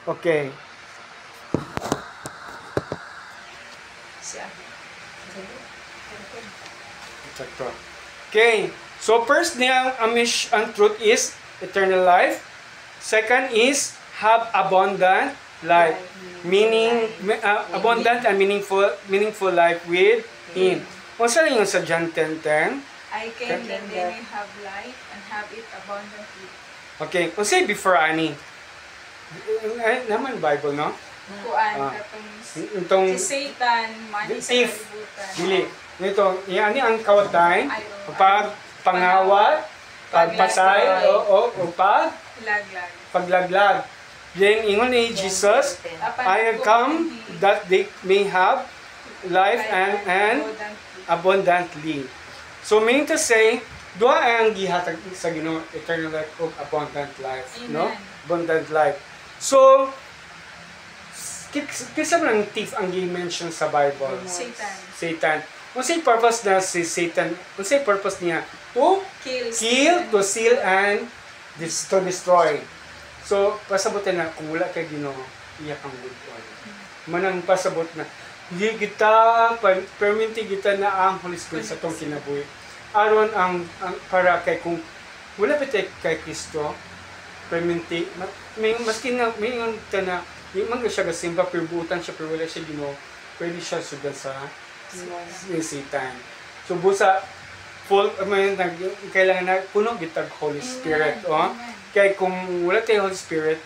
Okay. Okay. So first niya ang truth is eternal life. Second is have abundant life. Meaning abundant and meaningful life with Him. Kung saan yung sa John 10:10? I came that they may have life and have it abundantly. Okay. Kung sa'yo before ani? Naman Bible, no? Kuan katong si Satan mani sa thief. kalibutan. Dili. Ito, yan ang kawatan, pangawat, pagpatay, o Laglag. paglaglag. Then, ingon ni Jesus, I have come that they may have life and abundantly. So, meaning to say, doa ang gihatag sa Ginoo eternal life of abundant life, no? Abundant life. So, kisa man ang thief ang gi-mention sa Bible? Satan. Unsay purpose na si Satan? Unsay purpose niya? To kill, to steal, and to destroy. So, pasabutin na, kung wala kay Ginoo, iya kang good one. Manang pasabot na, hindi kita, perminti kita na ang Holy Spirit sa itong kinabuhi. Aron ang para kay kung wala pa kay Kristo, perminti, maski na, may na, di man siya gasimba, pero buutan siya, pero wala siya Ginoo, pwede siya sudan sa Satan. So, busa, full, kailangan na puno gitag Holy Spirit. Oh? Kaya kung wala tayo Holy Spirit,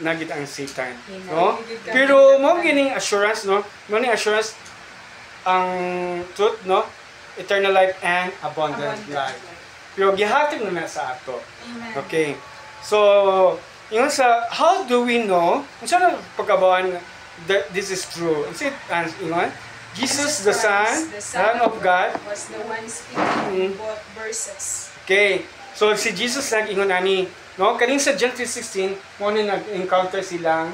nagit ang Satan. No? Pero mo gining assurance, no? Mo assurance ang truth, no? Eternal life and abundant life. Pero gihatag na sa ato. Okay. So, yung sa how do we know? Unsa na pagkabawan that this is true? Is it Jesus the Son of God was the one speaking in both verses. Okay. So si Jesus nag-ingon ani, no? Kaning sa John 3:16, mo ni nag-encounter silang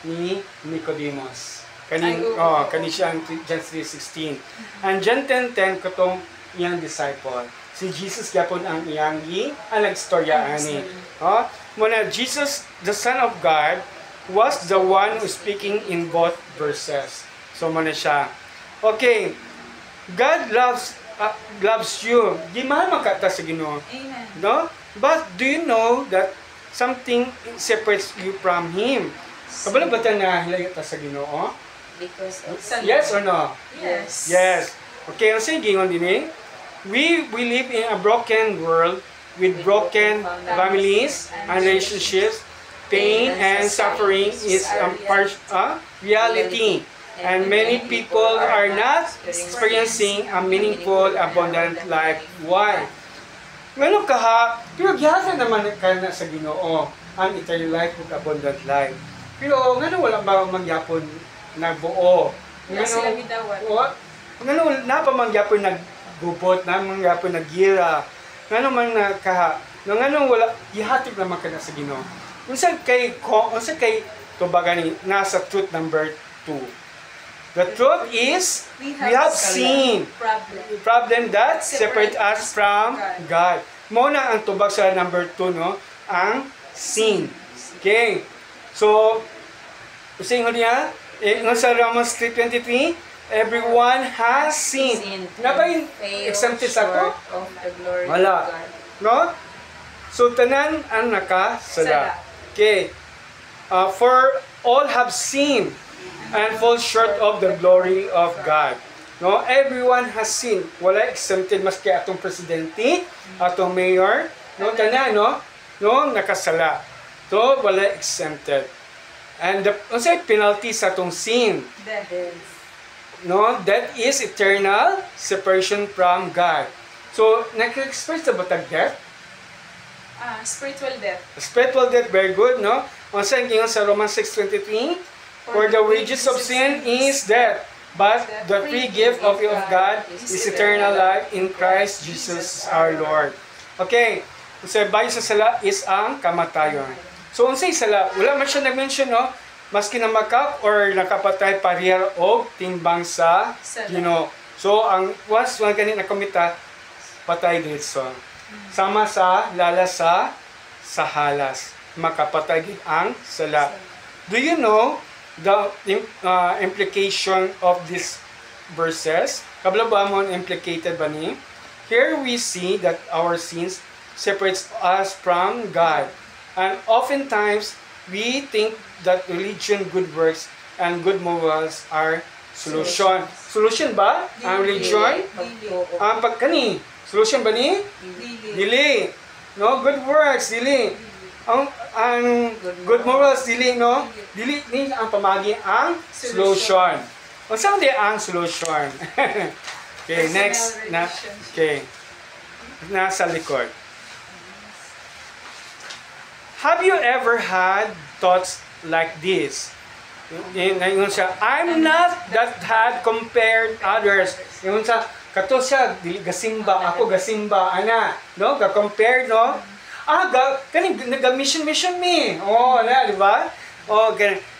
ni Nicodemus. Kaning kani siya ang John 3:16. And John 10:10 katong iyang disciple. Si Jesus gyapon ang iyang nagstorya ani. Mo na Jesus the Son of God was the one who speaking in both verses. So mo na siya. Okay. God loves you. Di mahal makata sa Ginoo. Amen. No? But do you know that something separates you from Him? Kabalo ba na hilayo ta sa Ginoo? Because of Yes or no? Yes. Yes. Okay, ang sige gingon din we live in a broken world with broken families and relationships. Pain and suffering is reality. And many people are not experiencing a meaningful, abundant life. Why? Ngano kaha, pero gihasa naman ka na sa Ginoo ang eternal life ug abundant life. Pero ngano wala ba magyapon nagbuo? Ngano na pa mangyapon naggubot, na mangyapon naggira. Ngano man kaha, ngano wala gihatag naman ka na sa Ginoo. Unsa kay tubagani nasa truth number 2. The truth is, we have seen problem that separate us from God. Muna ang tubag sa number 2, no? Ang sin. Okay. So, usay nga niya, sa Romans 3:23, everyone has sinned. Nga ba yung exempted sa to? Wala. No? So, tanan ang nakasala. Okay. For all have sinned and fall short of the glory of God. No, everyone has sinned. Wala exempted maski atong presidente, atong mayor, no tanan no nakasala. So wala exempted. And the penalty sa atong sin? Death. No, that is eternal separation from God. So naka-experience ba tag death? Spiritual death. Spiritual death, very good, no? Unsa ang ingon sa Romans 6:23? For the wages of sin is death, but the free gift of God is eternal life in Christ Jesus our Lord. Okay, so bayo sa sala is ang kamatayon. So unsay sala? Wala man siya nag-mention, no? Maski na makap or nakapatay parehar og timbang sa Ginoo. So ang once man gani nakomita, patay dito. Sama sa lala sa halas. makapatay gid ang sala. Do you know the implication of these verses? Kabla ba mo implicated ba ni? Here we see that our sins separates us from God. And oftentimes, we think that religion, good works, and good morals are solution. Solution ba? Ang religion? Ang pagkani. Solution ba ni? Dili. No, good works, dili. Ang good morals, dili, no? Dili ni ang pamagi ang solution. O saan di ang solution? Okay, next. Okay. Nasa likod. Have you ever had thoughts like this? Yung siya, I'm not that had compared others. Yung siya, kato siya, gasimba, ako gasimba, ana. No? Ga-compare, no? Kani, nag-mission me. Oh, na, di ba? Oh,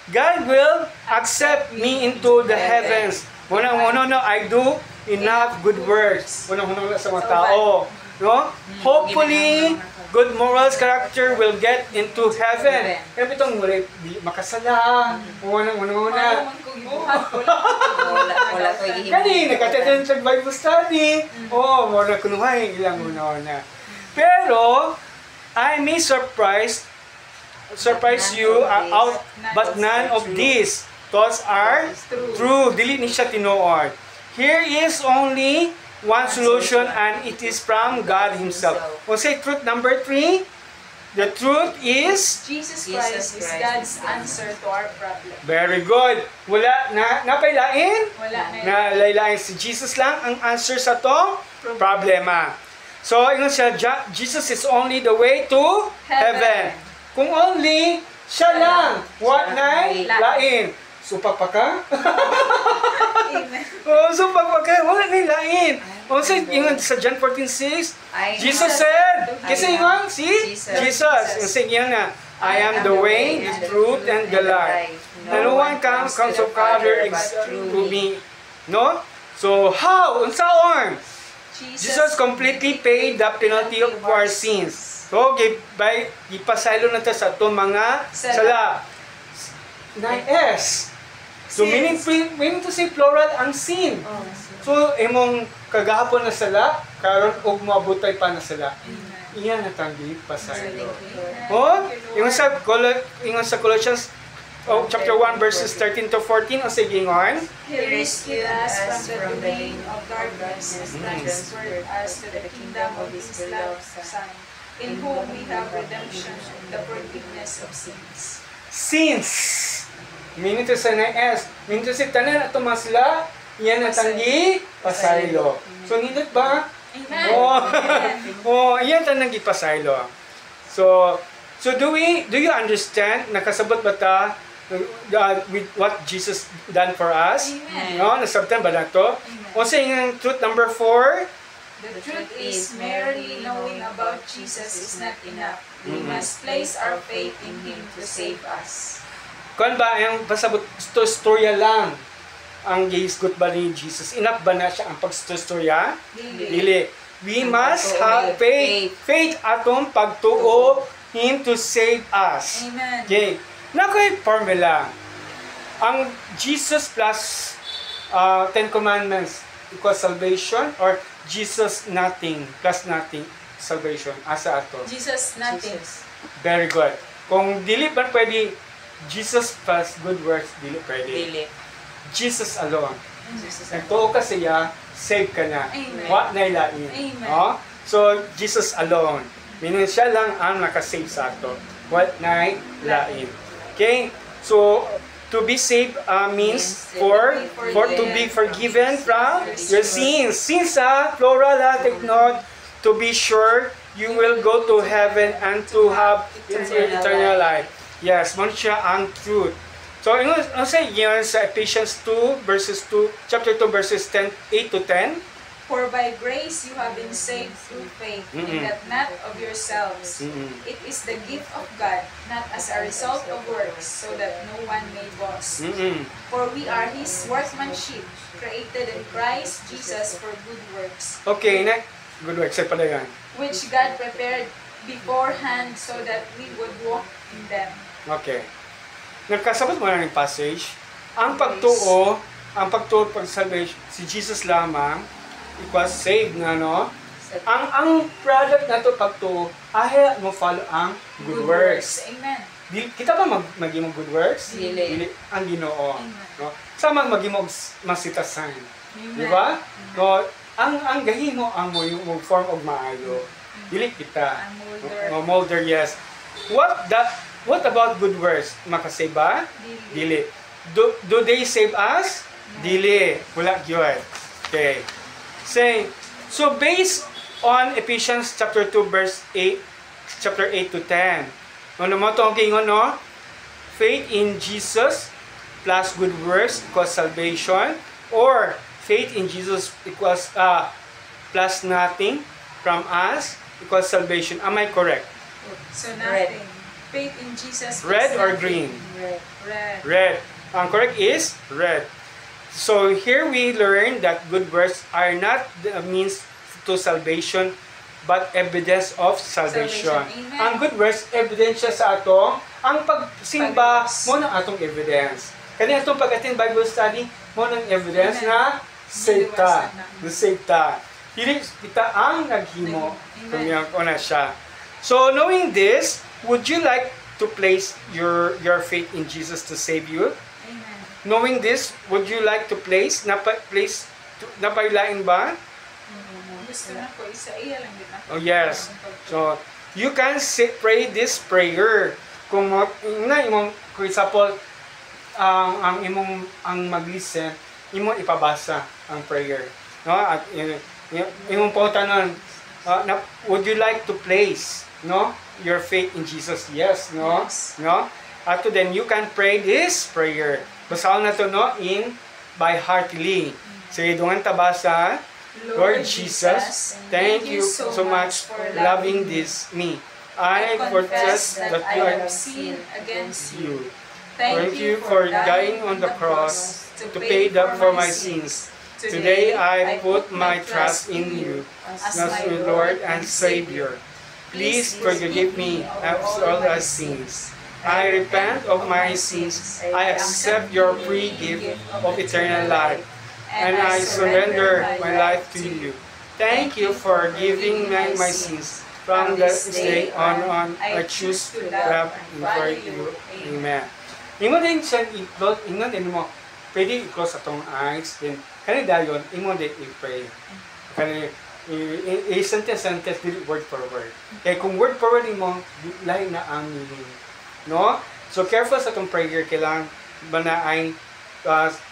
God will accept me into the heavens. Una, I do enough good works. Una sa mga tao. No? Hopefully, good morals character will get into heaven. Kaya itong makasala. Una. Kani, nagkatatin sa Bible study. Oh, wala kunuhay. Ilang una. Pero, I may surprise you out, but none of these thoughts are true. Dili ni siya tinuod. Here is only one solution, and it is from God Himself. We'll say truth number 3. The truth is Jesus Christ is God's answer to our problem. Very good. Wala napailain? Wala na laylain si Jesus lang ang answer sa tong problema. So, ingon siya, Jesus is only the way to heaven. Kung only siya lang, what na lain? Supak pa ka? Amen. Oh, supak pa ka? Wala na lain. O sa ingon sa John 14:6, Jesus said, kasi ingon si Jesus. Kasi ingon na, I am the way, the truth, and the life. No one comes of Father except through me. No? So, how? Unsaon? Jesus completely paid the penalty of our sins. So, ipasaylo na ito sa itong mga sala. 9S. So, meaning to say plural ang sin. So, imong kagahapon na sala, karon og mabutay pa na sala. Iyan na tanggi pasaylo. Oh, ingon sa Colossians chapter 1 verses 13 to 14 o sige ngon. He rescued us from the domain of darkness and transferred us to the kingdom of His beloved Son, in whom we have redemption, the forgiveness of sins. Sins. Meaning to sa S. Meaning to sa tanan ato masla, yan na tanggi pasaylo. So nindot ba? Amen. Oh, yan tanang gipasaylo. So do you understand? Nakasabot ba ta with what Jesus done for us? Amen. No, nasabtan ba nato? O sa yung truth number 4, the truth is, merely knowing about Jesus is not enough. We must place our faith in Him to save us. Kung ba yung pasabot storya lang ang gihisgot ba ni Jesus? Enough ba na siya ang pagstorya? Dili. We must have faith. Faith atong pagtuo Him to save us. Amen. Okay. Nakoy formula. Ang Jesus plus 10 Commandments equals salvation, or Jesus nothing plus nothing salvation? Asa ato? Jesus nothing. Very good. Kung dili pa pwede Jesus plus good works, dili pwede. Jesus alone. Nagtuo ka siya, save ka na. Amen. What na ilain? Amen. Oh? So, Jesus alone. Meaning siya lang ang nakasave sa ato. What na ilain? Okay? So, to be saved means to be forgiven from your sins. Sins plural take note. To be sure, you will go to heaven and to have eternal life. Yes, mo siya ang truth. So, ano sa yun sa Ephesians 2 verses 2, chapter 2 verses 8 to 10? For by grace you have been saved through faith, and that not of yourselves. It is the gift of God, not as a result of works, so that no one may boast. For we are His workmanship, created in Christ Jesus for good works. Okay, good works. Ay pala yan. Which God prepared beforehand so that we would walk in them. Okay. Nagkasabot mo na ng passage. Ang pagtuo pag salvation, si Jesus lamang equals saved na, no? Ang product na to pagtuo, ay mo follow ang good works. Amen. Kita ba maging good works? Dili. Ang Ginoo. Amen. No? Sama maging masitasan. Di ba? No, ang gahimo ang mo yung form og maayo. Dili kita. Ang Molder, yes. What about good works? Makasave ba? Dili. Do they save us? Dili. Wala gyud. Okay. So based on Ephesians chapter 2 verse 8, chapter 8 to 10. Ano mo to ang kingon, no? Faith in Jesus plus good works equals salvation, or faith in Jesus equals plus nothing from us equals salvation. Am I correct? So nothing. Faith in Jesus. Red or green? Red. Red. Ang correct is red. So here we learn that good works are not the means to salvation, but evidence of salvation. Ang good works, evidence siya sa atong, ang pagsimba mo ng atong evidence. Kaya itong pag-attend Bible study, mo ng evidence na save ta. Save ta. Hindi kita ang naghimo. Kumiyang ko na siya. So knowing this, would you like to place your faith in Jesus to save you? Amen. Knowing this, would you like to place? Napailain ba? Gusto na ko, isa iya lang din ako. Oh yes. So, you can pray this prayer. Kung for example, ang mag-listen, imong ipabasa ang prayer. No? At imong pautan would you like to place, no, your faith in Jesus? Yes, no? Yes. No? At then you can pray this prayer. Basahan na to, no, by heartily. Sige, dungan tabasa. Lord Jesus, thank you so much for loving me. I confess that I have sinned against you. Thank you for dying on the cross to pay for my sins. Today I put my trust in you as my Lord and Savior. Please forgive me of all my sins. I repent of my sins. I accept your free gift of eternal life. And I surrender my life to you. Thank you for giving me my sins. From this day on, I choose to love and follow you. Amen. Imo din siya i-close, ingon din mo, pwede i-close atong eyes, then kani dayon, imo din i-pray. Kani i-sentence, word for word. Kaya kung word for word mo, lain na ang meaning. No? So careful sa atong prayer, kailangan ba na ay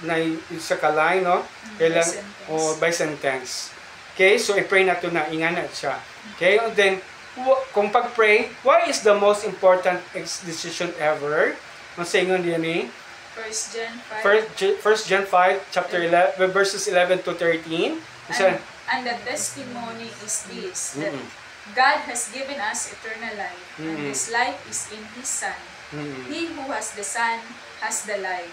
na isa ka line, no? Kailan by sentence. Okay, so i-pray na to na ingana siya. Okay, and then kung pag-pray, what is the most important decision ever? Ang sayon diyan ni 1 John 5 chapter 11 verses 11 to 13. And the testimony is this, that God has given us eternal life, and this life is in His Son. He who has the Son has the life.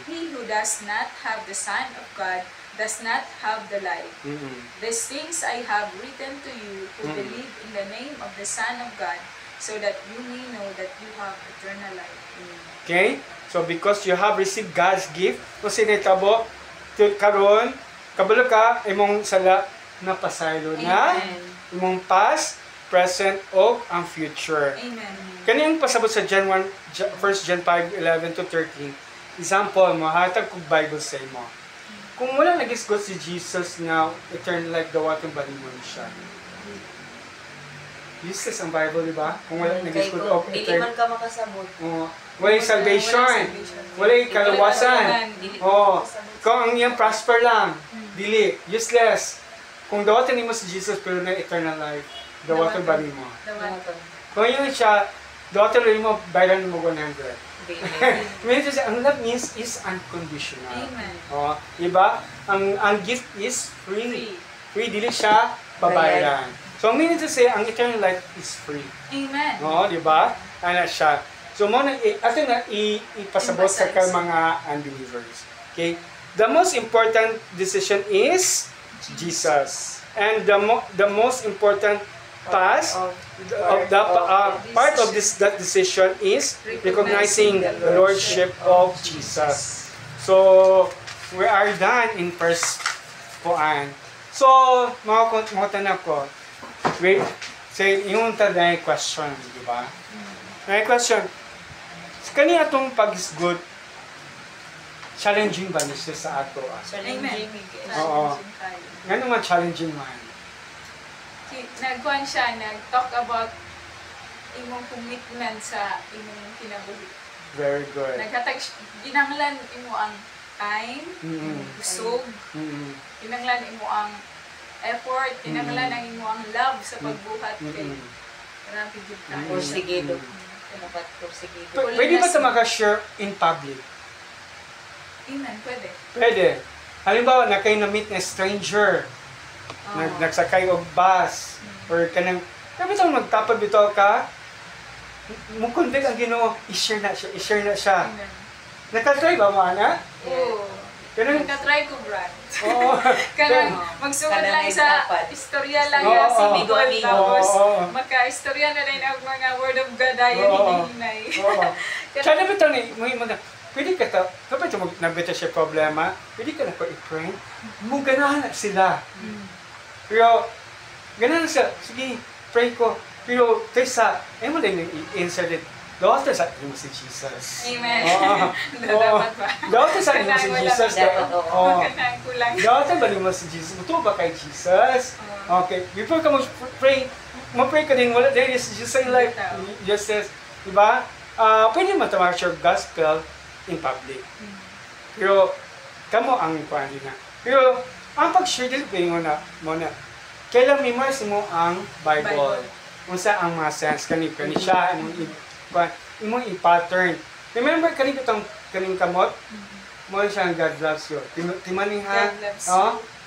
He who does not have the Son of God does not have the life. These things I have written to you who believe in the name of the Son of God, so that you may know that you have eternal life. Okay? So because you have received God's gift, kung sinitabo, karon kabalo ka, imong sala na pasaylo na, imong past, present, o ang future. Amen. Kaniyang pasabot sa John 1 John 5:11 to 13. Example mo, hatag kong Bible sa imo. Kung wala nagisgot si Jesus na eternal life daw atong balimon siya. Useless ang Bible, di ba? Kung wala nagisgot of eternal. Hindi man ka makasabot. Wala salvation. Wala kalawasan. Kung ang iyang prosper lang, dili, useless. Kung dawatin mo si Jesus pero na eternal life, dawatin ba mo? Kung yun siya, dawatin mo, bayaran mo 100. Ang love means is unconditional. Amen. Diba? Ang gift is free. Free, dili siya babayaran. So, ang meaning to say, ang eternal life is free. Amen. Diba? Ano siya. So, ato na ipasabot sa mga unbelievers. Okay? The most important decision is Jesus. And the most important pass of the part of that decision is recognizing the lordship of Jesus. So we are done in first kuan. So mga tanong ko, wait, say yung taday question, di ba? May question. Kani atong pag-good challenging ba niya sa ato? Amen. Oo. Ngano man challenging man? Nagkuhan siya, nag-talk about imong commitment sa imong kinabuhi. Very good. Naghatag, ginanglan imo ang time, usog, ginanglan imo ang effort, ginanglan ang imo ang love sa pagbuhat kay grabe gid tayo. Porsigido. Pwede ba ito maka-share in public? Amen, pwede. Pwede. Halimbawa, na kayo na-meet na stranger, nagsakay og bus, or kanang, sabi ito, magtapad dito ka, mukundig ang Ginoo, i-share na siya. Amen. Nakatry ba mo, Ana? Oo. Kanang, Nagka-try ko, Brad. oo. Kanang magsuot lang sa istorya lang ya si Miguel, tapos maka-istorya na rin ang mga word of God ayon hinahinay. Kaya na ba ito ni, pwede ka ito, kapag ito nabita siya problema, pwede ka na ko i-pray, mong ganahan na sila. Pero, ganahan na siya, sige, pray ko. Pero, kaysa, mo lang i-insert it. Dapat sa inyo si Jesus. Amen. Dapat ba? Dapat sa inyo si Jesus. Dapat ba mo si Jesus? Ito ba kay Jesus? Okay. Before ka mag-pray, mag-pray ka din, wala din si Jesus in life. Just says, diba? Pwede mo tamang your gospel in public. Pero, kamo ang pwede na. Pero, ang pag-share din mo na, kailan memorize mo ang Bible. Kung sa ang mga sense, kani siya, imong i-pattern. Remember, kaning kamot? Mo siya ang God loves you. Timaning ha?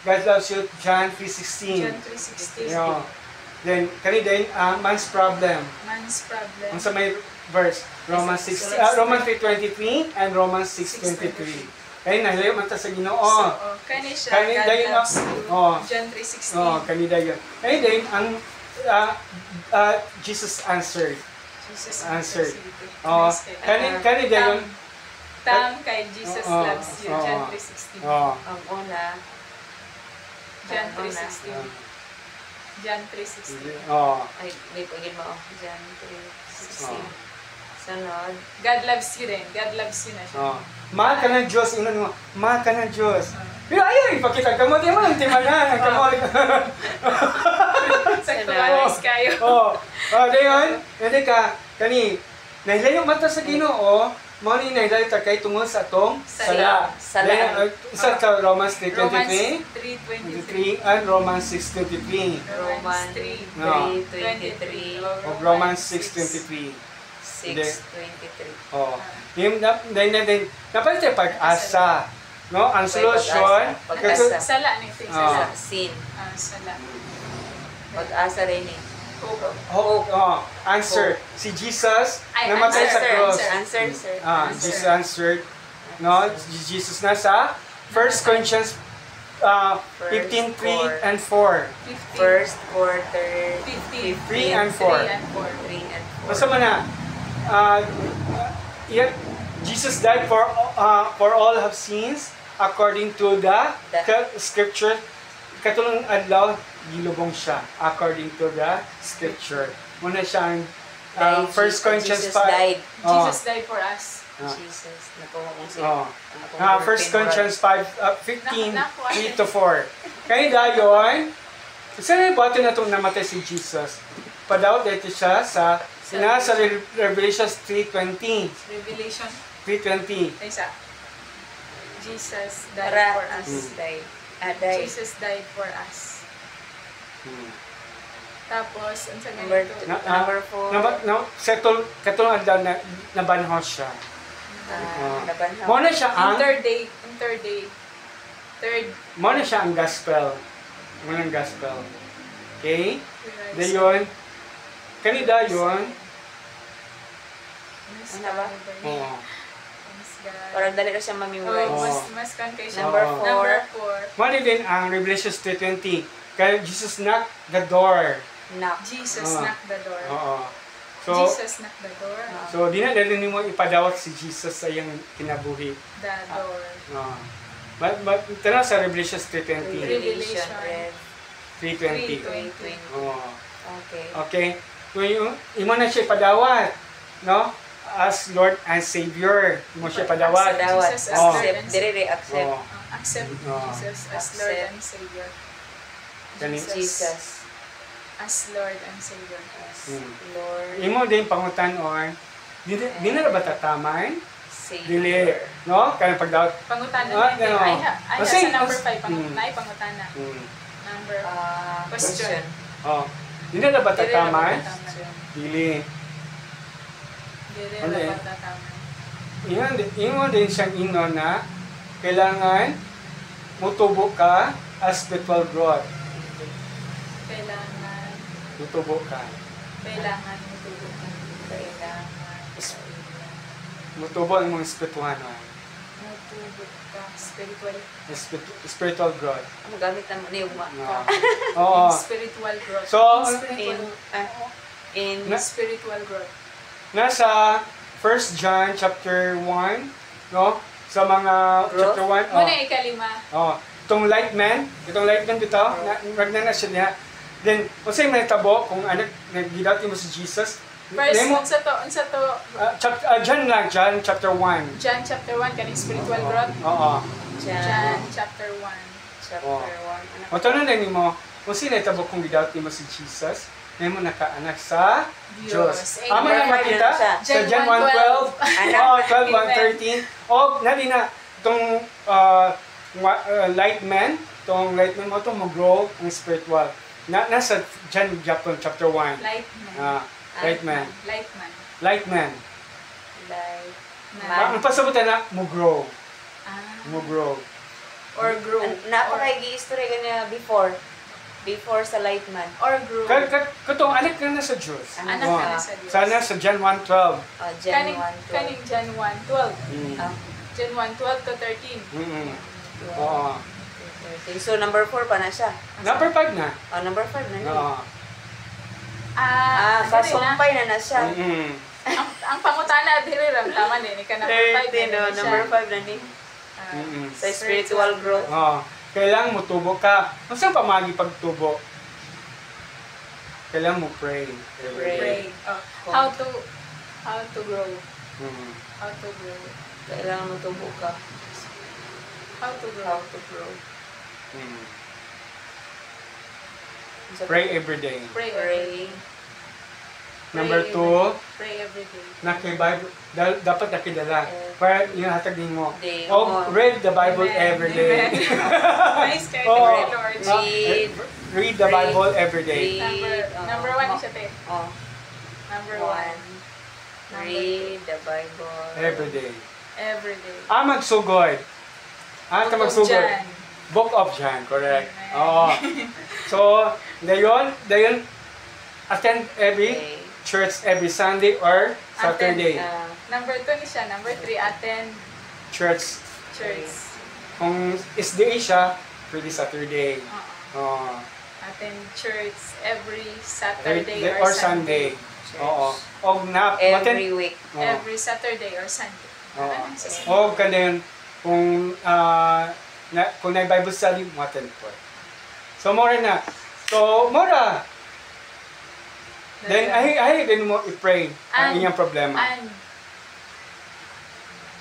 God loves you, John 3:16. John 3:16. Then, din, man's problem. Man's problem. Kung sa may verse, Romans 3:23 and Romans 6:23. Kaya nahilayo man ta sa Ginoo. Kani siya, God loves you, John 3:16. Kanida yun. Kaya din, ang Jesus answered. Kanida yun. Tam kay Jesus loves you, John 3:16. Ang una, John 3:16. John 3:16. Ay, may pagin mo. John 3:16. Sunod. God loves you din. God loves you na siya. Mahal ka ng Diyos. Inon mo, mahal ka ng Diyos. Pero ayaw, ipakita ka mo. Di mo lang timanan. Saktualis kayo. Dayon, hindi ka, nahilayo mata sa Ginoo, mo ni nahilayo ta kay tungod sa atong sala. Isa sa Romans 3:23 and Romans 6:23. Romans 3:23. O Romans 6:23. 6:23. Dapat tayo pag-asa. No? Ang solusyon, sala ni sin. Sala. Pag-asa rin eh. Answer. Si Jesus namatay sa cross. Answer, sir. Jesus answered. No? Jesus na sa 1 Corinthians 15:3 and 4. First quarter 3 and 4. Basta man na, Jesus died for all have sins according to the scripture. Katulong adlaw, gilubong siya according to the scripture. Muna siyang 1 Corinthians 5. Jesus died for us. Jesus. Nakuha kong siya. 1 Corinthians 5:15, 3-4. Kaya dayon, saan yung bato na itong namatay si Jesus? Padaw dito siya sa Revelation 3:20. Revelation 3:20. Isa. Jesus died for us. Jesus died for us. Tapos, ang sa ganito. Number 4. Katulong adlaw na nabanhaw siya. Mo na siya ang third day. Mo na siya ang gospel. Mo na ang gospel. Okay? Dayon, kanida yun. Ano ba? Parang dali na siya mamemorize. Mas kan kay siya. Number 4. Mo na din ang Revelation 3:20. Kaya Jesus knocked the door. Knock. Jesus knock the door. Oo. So, Jesus knock the door. so di na dali nimo ipadawat si Jesus sa iyang kinabuhi. The door. Tara sa Revelation 3:20. Revelation 3:20. 3:20. Oo. Okay. Okay? Kung imo na siya ipadawat, no? As Lord and Savior. Imo siya ipadawat. Dawat. Jesus as Oh. Lord Accept. and Dire accept. Oo. Accept Oh. Jesus as Lord and Savior. Jesus as Lord and Savior. as Hmm. Lord. Imo din pangutan or di na ba tataman? Savior. Dili, no? Kaya pagdawat. Pangutana Ah, na yun. ano? Ay, Kasi- sa number 5, Hmm. pangutana. Hmm. Number Question. Oh. Di na ba Dili tataman? na ba Dili. Dili Ano na eh? ba tataman? Ingon din siyang ino na kailangan mutubo ka as spiritual growth. Kailangan Mutubo ka. mutubo ka. Kailangan. Mutubo ang mga spiritual. Mutubo ka. Spiritual. Spiritual growth. Ang gamit naman ni Uma. No. Oo. Spiritual growth. So, In spiritual growth. nasa 1 John chapter 1, no? Sa mga Growth? chapter 1. Muna ikalima. Itong light man dito, wag na siya niya. Then, kung sa'yo may tabo, kung anak, nagidati mo si Jesus, First, nemo, unsa to? John chapter 1. John chapter 1, kaning spiritual growth. Oo. John chapter 1. chapter 1. O tanong na mo, kung sino tabo kung gidati mo si Jesus, nemo nakaanak sa Diyos. Amen. Ama na makita sa John John 1:12, 12:1:13. O nali na itong light man mo itong mag-grow ang spiritual. Nasa John chapter 1. Light man. Light man. Light man. Light man. Man. Ang pasabutan na, mo-grow. Ah. Mo-grow. Or grow. Napaka-i-history ka niya before sa Lightman. Or grow. Katong anak ka na sa Diyos. Anak ka na sa Diyos. Sana sa John 1:12. Jan 1:12. Kaning John 1:12. Mm. John 1:12 to 13. Mm-mm. Oo. So, number 4 pa na siya. Number 5 na. Number 5 na niya. Oo. Kasumpay na siya. Mm-mm. Ang pangutana at hiriram, tama din. Ika number 5 na siya. Number 5 na ni. Mm-mm. Sa spiritual growth. Kailangan mo tubo ka. Kung saan pamagi pagtubo? Kailangan mo pray. Pray. How to grow. Mm. How to grow. Kailangan mo tubo ka. How to grow. How to grow. Mm. Pray every day. Pray. Pray. Number 2, Pray every day. Bible, dapat nakidala. Para yung hatag din mo. Day Read the Bible Amen. every day. Nice kay Lord. Read the Bible every day. Number 1 siya te. Number 1. Read the Bible. Every day. Every day. Magsugod. Book of magsugod. John. Book of John, correct. Amen. Oo. So, dayon, attend every church every Sunday or Saturday. Number 2 ni siya. Number 3, attend Church. Kung SDA siya, pwede Saturday. Attend church every Saturday or Sunday. Oo. Every week. Every Saturday or Sunday. O kanin, kung na Bible study, attend po. So, mora na. Then, ay din mo i-pray ang inyong problema.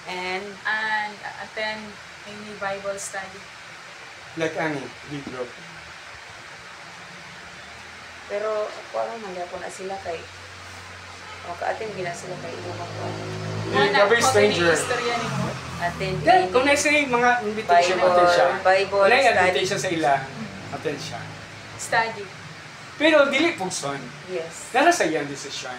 And attend any Bible study. Like ani, libro. Pero ako alam po na sila kay ka-attend gina sila kay inyong ako. Every stranger. Attend. Kung nasa mga invitation, attend siya. Bible Kung study. invitation sa ila, attend siya. Study. Pero dili pugson. Yes. Nara sa iyang decision.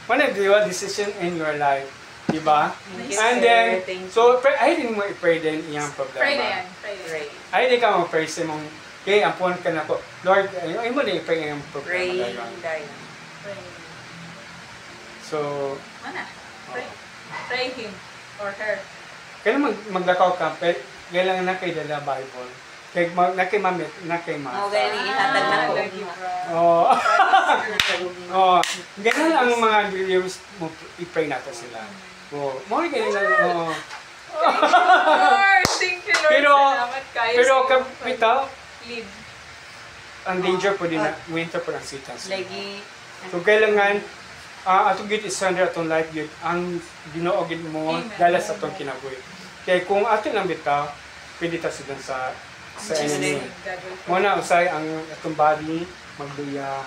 When you do a decision in your life, diba? Yes. And then, so, ay din mo i-pray din iyang problema. Pray na yan. Pray. Ay di ka mo pray sa mong, kay ampun ka na ko, Lord, ay mo din i-pray iyang problema. Pray. So, Mana? Pray him or her. kaya maglakaw ka, kailangan na kay dala Bible. Kay mamit, na kay ma. Gani ihatag na ko. Oh. Oh, ganun ang mga believers mo, i-pray natin sila. Oh, mga ganun lang. Oh. Lord, thank you, Lord. Salamat kayo. Pero kapita, lead. ang danger po din na winter po ng Satan. Lagi. So kailangan atong gid isandar atong life gid ang Ginoo gid mo dala sa atong kinabuhi. Kay kung ato lang bitaw, pwede ta sidan sa enemy. Muna usay ang atong body magduya,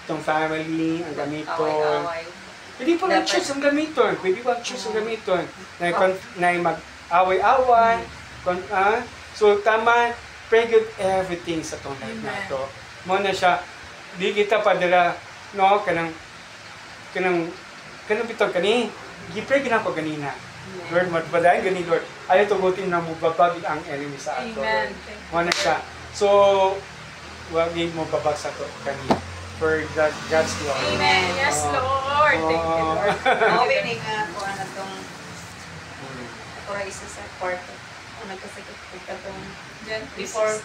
itong family, ang gamiton. Pwede po mag-choose ang gamiton. Pwede po mag-choose ang gamiton. Na mag-away-away. So, tama, pray good everything sa itong life na ito. Muna siya, di kita padala, no, kanang bitong kani, gipray ginang ko ganina. Lord, magpadayan gani, Lord. Ayaw tugutin na mo babag ang enemy sa ato. Amen. Muna siya. So, wag mo babag sa ito kanina. For God's glory. Amen. Yes, Lord. Thank you, Lord. Opening nga ako na itong ako ra isa sa kwarto. Nagkasakit ko itong before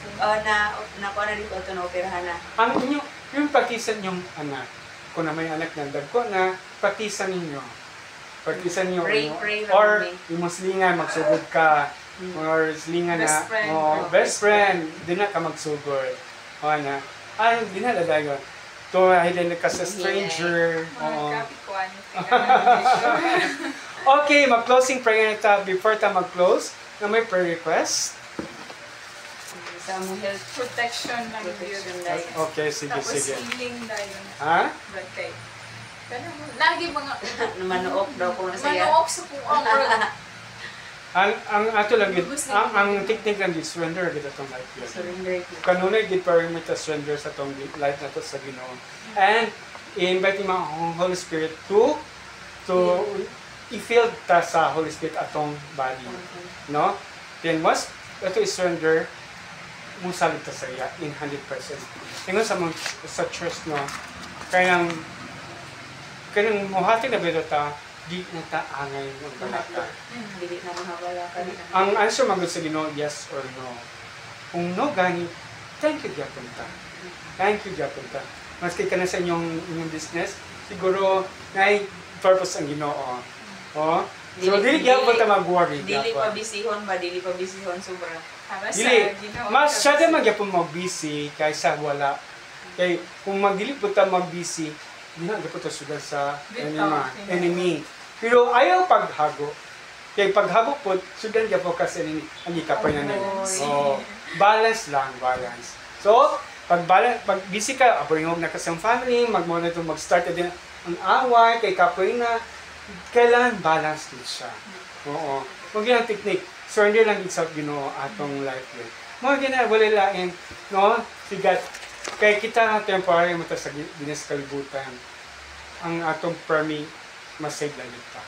nakuha na dito ito na operahan na. Ang inyo, yung practicean yung anak, kung na may anak na dagko na, practicean ninyo. Practicean nyo. Pray or yung maslingan, magsugod ka. Or slingan na, best friend, di na ka magsugod. O na, di na ladayon. To hidden ka sa stranger. Okay, mag-closing prayer na ta. Before ta mag-close, na may prayer request. Sa mo health protection lang yun. Okay, sige. Tapos healing dahil. Ha? Kay. Lagi mga manuok daw ko na saya. Manuok sa kuang. Ang ato lang gid ang technique lang gid surrender gid atong life gid. Surrender. Kanunay gid perimeter surrender sa atong life nato sa Ginoo. And i-invite mo ang Holy Spirit to i-fill ta sa Holy Spirit atong body. No? Then once ato i-surrender mo salit ta sa iya in 100%. Tingnan sa church no. Kanang mohati na bidota di na ta angay ng balata. Dili na mahabala ka. Ang answer magud sa Ginoo, yes or no. Kung no gani, thank you gyapon ta. Thank you gyapon ta. Maski kana sa inyong business, siguro nay purpose ang Ginoo. Oh. So dili gyapon ta mag-worry. Dili pa bisihon sobra. Dili. Mas siya man gyapon mag-busy kaysa wala. Kay kung magdili po ta mag-busy, di na gyapon ta sugad sa enemy. Pero ayaw paghago. Kaya paghago po, sudan niya po kasi ang ikapay na nila. So, balance lang, balance. So, pag busy ka, abring home na kasi ang family, mag-start ka din ang away, kay kapoy na, kailangan balance din siya. Oo. Kung yun ang technique, surrender lang din sa Ginoo atong life din. Mga ganyan, wala lain, no? Sigat. Kaya kita temporary mo sa Guinness kalibutan. Ang atong permi, masave lang ito.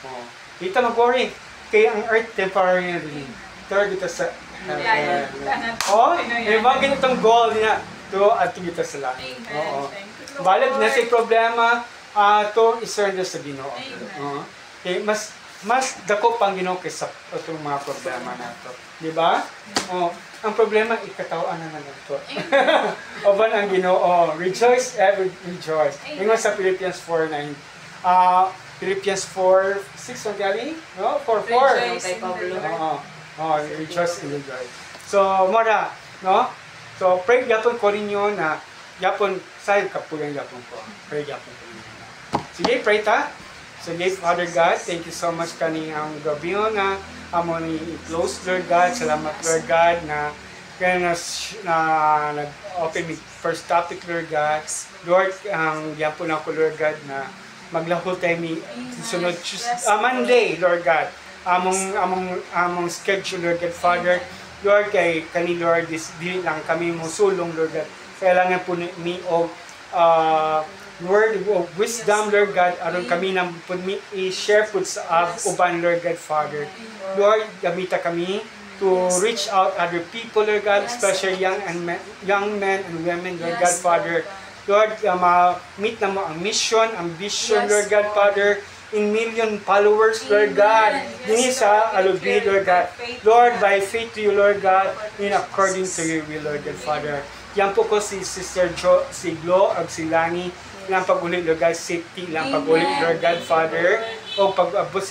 Oh. Dito mag-worry. Kaya ang earth temporary na rin. Third dito sa heaven. Oh, may mga ganitong goal niya. To at dito sa langit. Oo. Balag na sa problema, to isurrender sa Ginoo. Okay, mas dako pang Ginoo kaysa itong mga problema na ito. Di ba? Oh, ang problema, ikatawan na ito. Oban ang Ginoo. Rejoice, ever rejoice. Ingon sa Philippians 4:9. Philippians 4:6 ang galing? No? 4:4. Rejoice in the Lord. So, mora, no? So, pray yapon ko ninyo na yapon, sa'yo kapulang yapon ko. Pray yapon ko ninyo. Sige, pray ta. Sige, Father God, thank you so much kaniyang gabi na amon i-close, Lord God. Salamat, Lord God, na kaya nag-open me first topic, Lord God. Lord, ang yapon ako, Lord God, na maglahol tayo ni sunod Monday, Lord God. Among schedule, Lord God, Father. Lord, kay kani Lord, dili lang kami mo sulong, Lord God. Kailangan po ni o word of wisdom, Lord God, aron kami na po i-share po sa uban, Lord God, Father. Lord, gamita kami to reach out other people, Lord God, especially young men and women, Lord God, Father. Lord, meet na mo ang mission, ang vision, Lord God, Father, in million followers, Lord God, dini sa Alubi, Lord God. Lord, by faith to you, Lord God, in according to your will, Lord God, Father. Yan po ko si Sister Jo, si Glo, ag si Lani, ilang pag-uli, Lord God, safety, ilang pag-uli, Lord God, Father, o pag-abot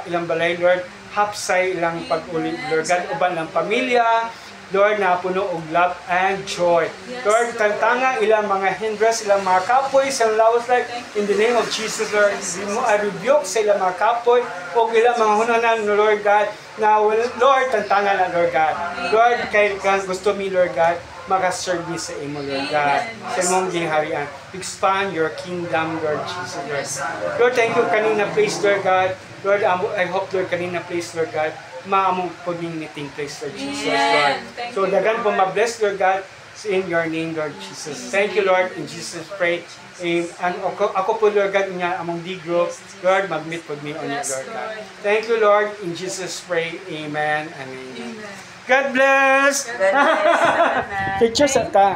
ilang balay, Lord, hapsay ilang pag-uli, Lord God, uban ng pamilya, Lord, na puno og love and joy. Lord, tantanga ilang mga hindrance, ilang mga kapoy sa lawas life, in the name of Jesus, Lord, I rebuke sa ilang mga kapoy, o ilang mga hunanan, Lord God, na, Lord, tantanga na, Lord God. Lord, kay gusto mi, Lord God, makaserve me sa imo, Lord God, sa imong gingharian. Expand your kingdom, Lord Jesus, Lord. Lord, thank you kanina place, Lord God. Lord, I hope, Lord, kanina place, Lord God, maamong po ning meeting place, Lord Jesus, Lord. So, dagan po ma-bless, Lord God, in your name, Lord Jesus. Thank you, Lord, in Jesus pray. And ako po, Lord God, niya among D-group, Lord, mag-meet po me on you, Lord God. Thank you, Lord, in Jesus pray. Amen and amen. God bless! God bless. Pictures at ta.